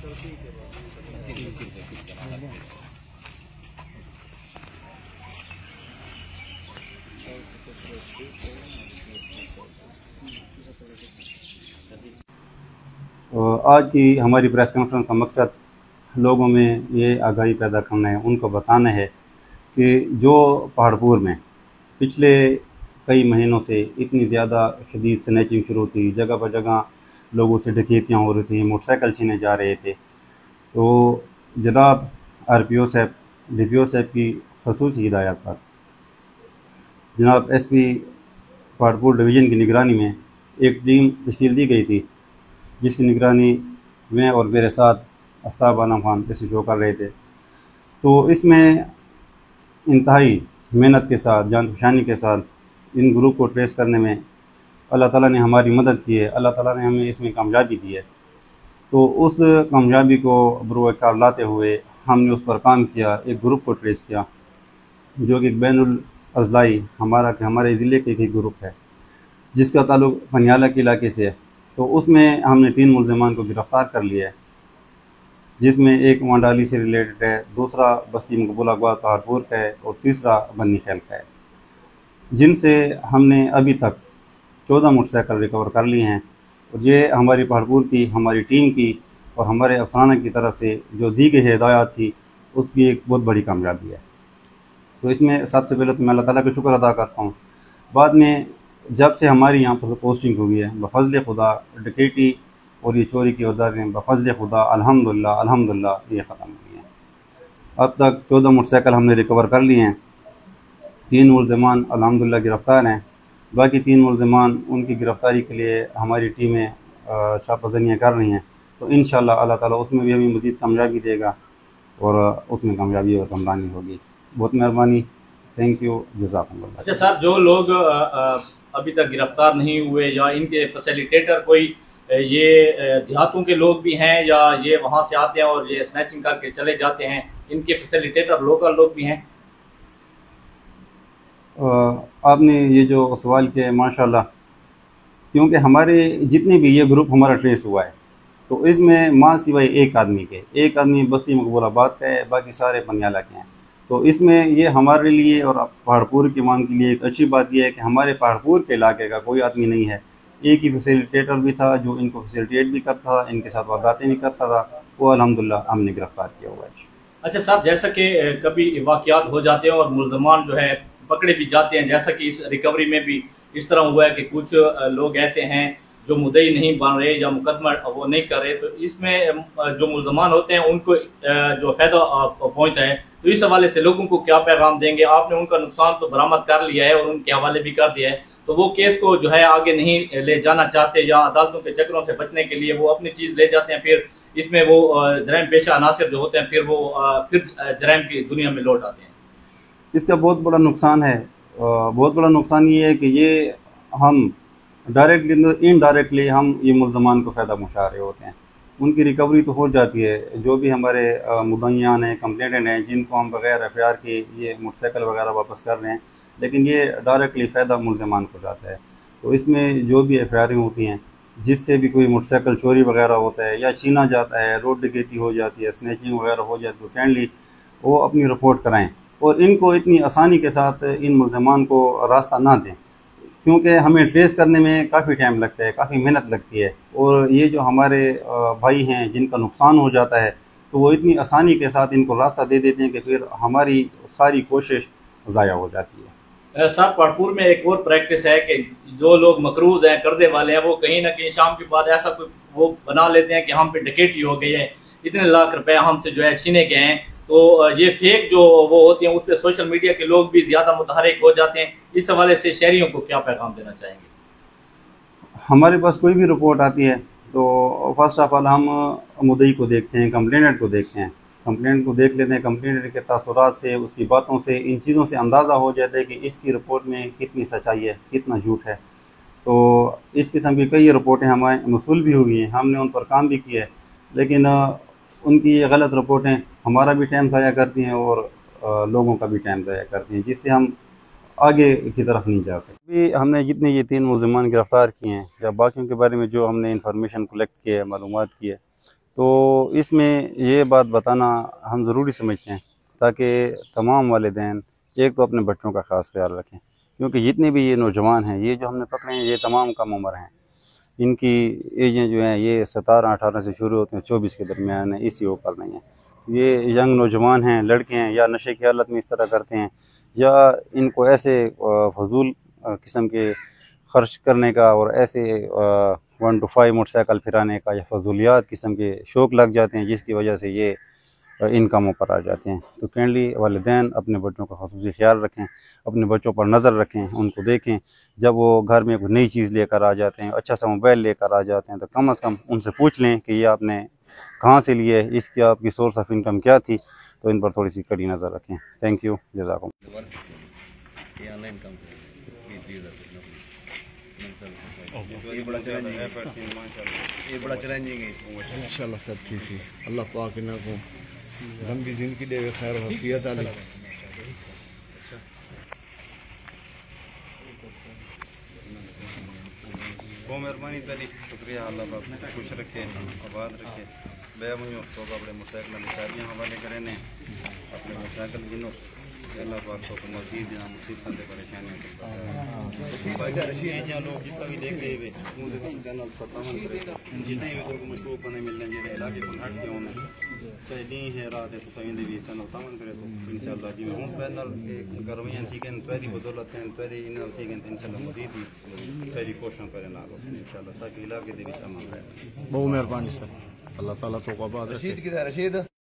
आज की हमारी प्रेस कॉन्फ्रेंस का मकसद लोगों में ये आगाही पैदा करना है, उनको बताना है कि जो पहाड़पुर में पिछले कई महीनों से इतनी ज़्यादा शदीद स्नैचिंग शुरू थी, जगह पर जगह लोगों से डकैतियाँ हो रही थी, मोटरसाइकिल छीने जा रहे थे। तो जनाब RPO साहब, DPO साहब की खसूसी हिदायत पर जनाब SP पहाड़पुर डिवीज़न की निगरानी में एक टीम तश्कील दी गई थी, जिसकी निगरानी मैं और मेरे साथ आफ्ताब आलम खान SHO कर रहे थे। तो इसमें इंतहाई मेहनत के साथ, जानफशानी के साथ इन ग्रुप को ट्रेस करने में अल्लाह ताला ने हमारी मदद की है, अल्लाह ताला ने हमें इसमें कामयाबी दी है। तो उस कामयाबी को बरूकार लाते हुए हमने उस पर काम किया, एक ग्रुप को ट्रेस किया जो कि एक बैनुल अज़लाई हमारे ज़िले के एक ग्रुप है, जिसका ताल्लुक़ पनियाला के इलाके से है। तो उसमें हमने 3 मुल्ज़िमान को गिरफ़्तार कर लिया है, जिसमें एक मंडाली से रिलेटेड है, दूसरा बस्ती मकबूलाबाद पहाड़पुर का है और तीसरा बन्नी खैल का है, जिनसे हमने अभी तक 14 मोटरसाइकिल रिकवर कर लिए हैं। और ये हमारी पहाड़पुर की, हमारी टीम की और हमारे अफसराना की तरफ से जो दी गई हिदायत थी, उसकी एक बहुत बड़ी कामयाबी है। तो इसमें सबसे पहले तो मैं अल्लाह ताला का शुक्र अदा करता हूँ। बाद में जब से हमारी यहाँ पर पोस्टिंग हुई है, बफ़ज़्ल खुदा डकैती और ये चोरी की वारदातें बफ़ज़्ल खुदा अल्हम्दुलिल्लाह ये ख़त्म हुई हैं। अब तक 14 मोटरसाइकिल हमने रिकवर कर लिए हैं। 3 मुल्ज़िमान अल्हम्दुलिल्लाह गिरफ़्तार हैं। बाकी 3 मुल्ज़िमान, उनकी गिरफ़्तारी के लिए हमारी टीमें छापाजनियाँ कर रही हैं। तो इंशाअल्लाह अल्लाह ताला उसमें भी हमें मज़ीद कामयाबी देगा और उसमें कामयाबी और कमरानी होगी। बहुत मेहरबानी, थैंक यू, जज़ाकल्लाह। अच्छा सर, जो लोग अभी तक गिरफ्तार नहीं हुए या इनके फैसिलिटेटर कोई ये देहातों के लोग भी हैं या ये वहाँ से आते हैं और ये स्नैचिंग करके चले जाते हैं, इनके फैसिलिटेटर लोकल लोग भी हैं? आपने ये जो सवाल किया माशाल्लाह, क्योंकि हमारे जितने भी ये ग्रुप हमारा ट्रेस हुआ है, तो इसमें माँ सिवाय एक आदमी बस्ती मकबूलाबाद का है, बाकी सारे पनियाला के हैं। तो इसमें ये हमारे लिए और पहाड़पुर की मांग के लिए एक अच्छी बात यह है कि हमारे पहाड़पुर के इलाके का कोई आदमी नहीं है। एक ही फैसिलिटेटर भी था जो इनको फैसिलिटेट भी करता था, इनके साथ वारदातें भी करता था, वो अल्हम्दुलिल्लाह हमने गिरफ्तार किया हुआ है। अच्छा साहब, जैसा कि कभी वाक़यात हो जाते हैं और मुल्ज़मान जो है पकड़े भी जाते हैं, जैसा कि इस रिकवरी में भी इस तरह हुआ है कि कुछ लोग ऐसे हैं जो मुद्दई नहीं बन रहे या मुकदमा वो नहीं कर रहे, तो इसमें जो मुल्ज़मान होते हैं उनको जो फ़ायदा पहुँचता है, तो इस हवाले से लोगों को क्या पैगाम देंगे? आपने उनका नुकसान तो बरामद कर लिया है और उनके हवाले भी कर दिया है, तो वो केस को जो है आगे नहीं ले जाना चाहते या अदालतों के चक्रों से बचने के लिए वो अपनी चीज़ ले जाते हैं, फिर इसमें वो जराइम पेशा अनासिर जो होते हैं फिर वो फिर जराइम की दुनिया में लौट आते हैं। इसका बहुत बड़ा नुकसान है। बहुत बड़ा नुकसान ये है कि ये हम डायरेक्टली इनडायरेक्टली हम ये मुल्ज़मान को फ़ायदा पहुँचा रहे होते हैं। उनकी रिकवरी तो हो जाती है, जो भी हमारे मुद्दईयान हैं, कंप्लेंटेंट हैं, जिनको हम बग़ैर FIR के ये मोटरसाइकिल वगैरह वापस कर रहे हैं, लेकिन ये डायरेक्टली फ़ायदा मुल्ज़मान को जाता है। तो इसमें जो भी FIR होती हैं, जिससे भी कोई मोटरसाइकिल चोरी वगैरह होता है या छीना जाता है, रोड डकैती हो जाती है, स्नैचिंग वगैरह हो जाती है, तो काइंडली वो अपनी रिपोर्ट कराएँ और इनको इतनी आसानी के साथ इन मुल्ज़मान को रास्ता ना दें, क्योंकि हमें ट्रेस करने में काफ़ी टाइम लगता है, काफ़ी मेहनत लगती है। और ये जो हमारे भाई हैं जिनका नुकसान हो जाता है, तो वो इतनी आसानी के साथ इनको रास्ता दे देते हैं कि फिर हमारी सारी कोशिश ज़ाया हो जाती है। सर, पहाड़पुर में एक और प्रैक्टिस है कि जो लोग मकरूज हैं, कर्जे वाले हैं, वो कहीं ना कहीं शाम के बाद ऐसा कोई वो बना लेते हैं कि हम पे डकैती हो गई है, इतने लाख रुपए हमसे जो है छीने गए हैं। तो ये फेक जो वो होती हैं उस पर सोशल मीडिया के लोग भी ज़्यादा मुतहरिक हो जाते हैं। इस हवाले से शहरियों को क्या पैगाम देना चाहेंगे? हमारे पास कोई भी रिपोर्ट आती है तो फर्स्ट ऑफ ऑल हम मुद्दई को देखते हैं, कंप्लेनेंट को देखते हैं, कंप्लेंट को देख लेते हैं। कंप्लेंट के तासुरात से, उसकी बातों से, इन चीज़ों से अंदाज़ा हो जाता है कि इसकी रिपोर्ट में कितनी सच्चाई है, कितना झूठ है। तो इस किस्म की कई रिपोर्टें हमारे मसूल भी हुई हैं, हमने उन पर काम भी किया है, लेकिन उनकी ये गलत रिपोर्टें हमारा भी टाइम ज़ाया करती हैं और लोगों का भी टाइम ज़ाया करती हैं, जिससे हम आगे की तरफ नहीं जा सकते। अभी हमने जितने ये 3 मुल्ज़िमान गिरफ़्तार किए हैं या बाकियों के बारे में जो हमने इंफॉर्मेशन कलेक्ट की है, मालूमात की है, तो इसमें ये बात बताना हम ज़रूरी समझते हैं ताकि तमाम वालिदैन एक तो अपने बच्चों का ख़ास ख्याल रखें, क्योंकि जितने भी ये नौजवान हैं, ये जो हमने पकड़े हैं, ये तमाम कम उम्र हैं। इनकी एजें जो हैं ये 17-18 से शुरू होते हैं, 24 के दरमियान है, इसी ऊपर नहीं है। ये यंग नौजवान हैं, लड़के हैं, या नशे की हालत में इस तरह करते हैं, या इनको ऐसे फजूल किस्म के खर्च करने का और ऐसे 1 to 5 मोटरसाइकिल फिराने का या फजूलियात किस्म के शौक़ लग जाते हैं, जिसकी वजह से ये इन कामों पर आ जाते हैं। तो काइंडली वालिदैन अपने बच्चों का ख़ुसूसी ख्याल रखें, अपने बच्चों पर नज़र रखें, उनको देखें। जब वो घर में कोई नई चीज़ लेकर आ जाते हैं, अच्छा सा मोबाइल लेकर आ जाते हैं, तो कम से कम उनसे पूछ लें कि ये आपने कहाँ से लिए, इसकी आपकी सोर्स ऑफ इनकम क्या थी। तो इन पर थोड़ी सी कड़ी नज़र रखें। थैंक यू, जज़ाकुम। ये बड़ा चैलेंजिंग है इंशाल्लाह सब ठीक है। अल्लाह पाक इन्हें को लंबी जिंदगी दे, खैर वफियत आली। बहुत मेहरबानी तेरी, शुक्रिया। अल्लाह पाक खुश रखे, आबाद रखे। बे मुझे तो अपने मोटरसाइकिल निशानियाँ हवाले करें ने अपने मोटरसाइकिल जिनो अल्लाह पाक को मजीद जहाँ मुसीबत से परेशानियाँ लोग जितना भी देख रहे वे चैनल सत्तावन करे, जितने भी तो मशरूफ बने मिलने जिन्हें इलाके को हट के होने चाहे दी है रात है तो सही भी सन तमन करे तो इंशाल्लाह जी हम पैनल करवाइयां ठीक है, पहली बदौलत है, पहले इन्हें ठीक है, इंशाल्लाह मजीद ही सारी कोशिश करें ना इंशाल्लाह ताकि इलाके दे विच अमन रहे। बहुत मेहरबानी सर, अल्लाह ताला तो आबाद रशीद किधर रशीद